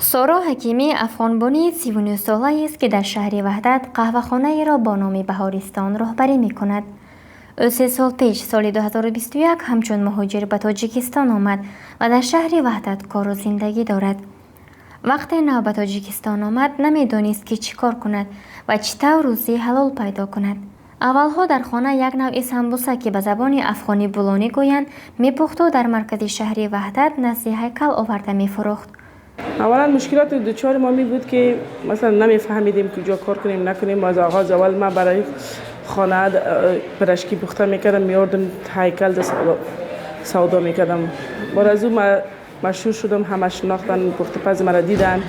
سارا حکیمی افغانبانی 39 ساله است که در شهر وحدت قهوه‌خانه‌ای را با نام بهارستان راهبری می‌کند. او 3 سال پیش سال 2021 همچون مهاجر به تاجیکستان آمد و در شهر وحدت کار و زندگی دارد. وقتی نو به تاجیکستان آمد نمی‌دانست که چیکار کند و چطور روزی حلال پیدا کند. اولها در خانه یک نوع سمبوسه که به زبان افغانی بولانی گویند می‌پخت و در مرکز شهر وحدت نزد هیکل آورده می‌فروخت. اولا مشکلات دوچار ما می بود که مثلا نمیفهمیدیم کجا کار کنیم نکنیم. از آغاز اول ما برای خانه پرشکی پخته میکردم میاردم هیکل سودا میکردم. بعد از اون ما مشهور شدم، همه شناختن، پخته پز مرا دیدن.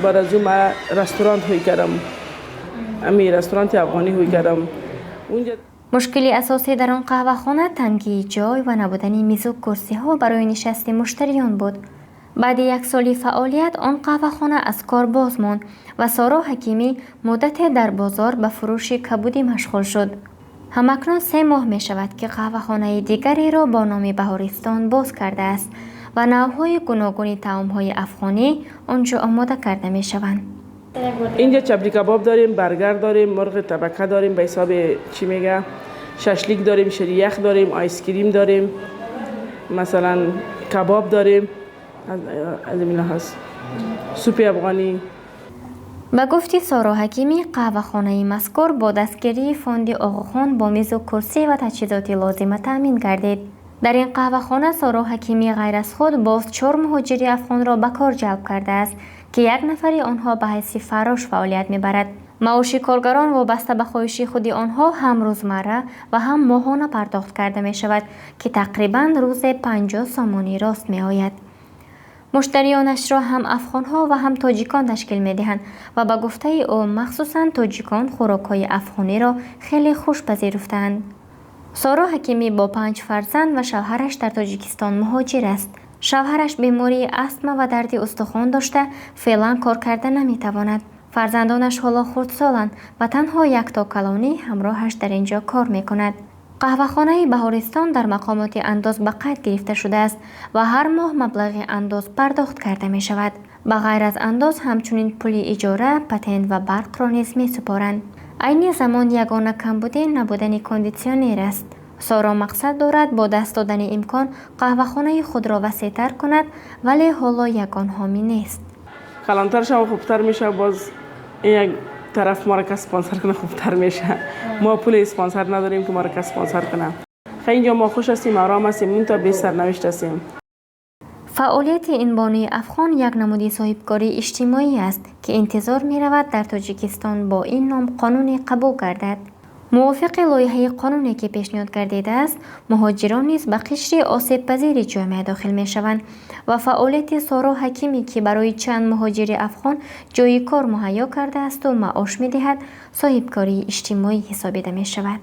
بعد از اون ما رستوران هوی کردم، امی رستوران افغانی هوی کردم. اونجا مشکلی اساسی در آن قهوه‌خانه تنگی جای و نبودن میز و کرسی ها برای نشست مشتریان بود. بعد 1 سال فعالیت آن قهوه‌خانه از کار باز ماند و سارا حکیمی مدت در بازار به فروش کبودی مشغول شد. همکنون 3 ماه می شود که قهوه‌خانه دیگری را با نام بهارستان باز کرده است و نوع‌های گوناگون طعم‌های افغانی آنجا آماده کرده می شوند. اینجا چپلی کباب داریم، برگر داریم، مرغ تبکه داریم، به حساب چی میگه ششلیک داریم، شریخ داریم، آیس کریم داریم، مثلا کباب داریم. از این هست سوپ افغانی. به گفتی سارا حکیمی قهوه‌خانه مذکور با دستگیری فوند آقاخان با میز و کرسی و تجهیزات لازمه تامین گردید. در این قهوه‌خانه سارا حکیمی غیر از خود باز 4 مهاجری افغان را به کار جلب کرده است که 1 نفر آنها به حیث فراش فعالیت میبرد. معاش کارگران وابسته به خواهش خود آنها هم روزمره و هم ماهانه پرداخت کرده می شود که تقریبا روز 50 سامانی راست می آید. مشتریانش را هم افغان‌ها و هم تاجیکان تشکیل می‌دهند و به گفته او مخصوصاً تاجیکان خوراک‌های افغانی را خیلی خوش پذیرفتند. سارا حکیمی با 5 فرزند و شوهرش در تاجیکستان مهاجر است. شوهرش بیماری استما و درد استخوان داشته فعلا کار کرده نمی‌تواند. فرزندانش حالا خردسالند و تنها 1 تا کلانی همراهش در اینجا کار می‌کند. قهوه‌خانه بهارستان در مقامات انداز به قید گرفته شده است و هر ماه مبلغ انداز پرداخت کرده می شود. به غیر از انداز همچنین پول اجاره، پتنت و برق را نیز می سپارند. عین زمان یگانه کمبود نبودن کندیسیونر است. سارا مقصد دارد با دست دادن امکان قهوه‌خانه خود را وسیع‌تر کند ولی حالا یگان حامی نیست. کلانتر شو خوبتر میشه، باز یک طرف ما را که اسپانسر کنه خوبتر میشه. ما پول اسپانسر نداریم که ما را که اسپانسر کنه. خیلی اینجا ما خوش هستیم، آرام هستیم، این تا به سرنوشت هستیم. فعالیت این بانوی افغان یک نمود صاحبکاری اجتماعی است که انتظار می رود در تاجیکستان با این نام قانونی قبول گردد. موافق لایحه قانونی که پیشنهاد گردیده است، مهاجران نیز به قشر آسیب پذیر جامعه داخل می شوند و فعالیت سارا حکیمی که برای چند مهاجر افغان جای کار مهیا کرده است و معاش می دهد، صاحبکاری اجتماعی حسابیده می شود.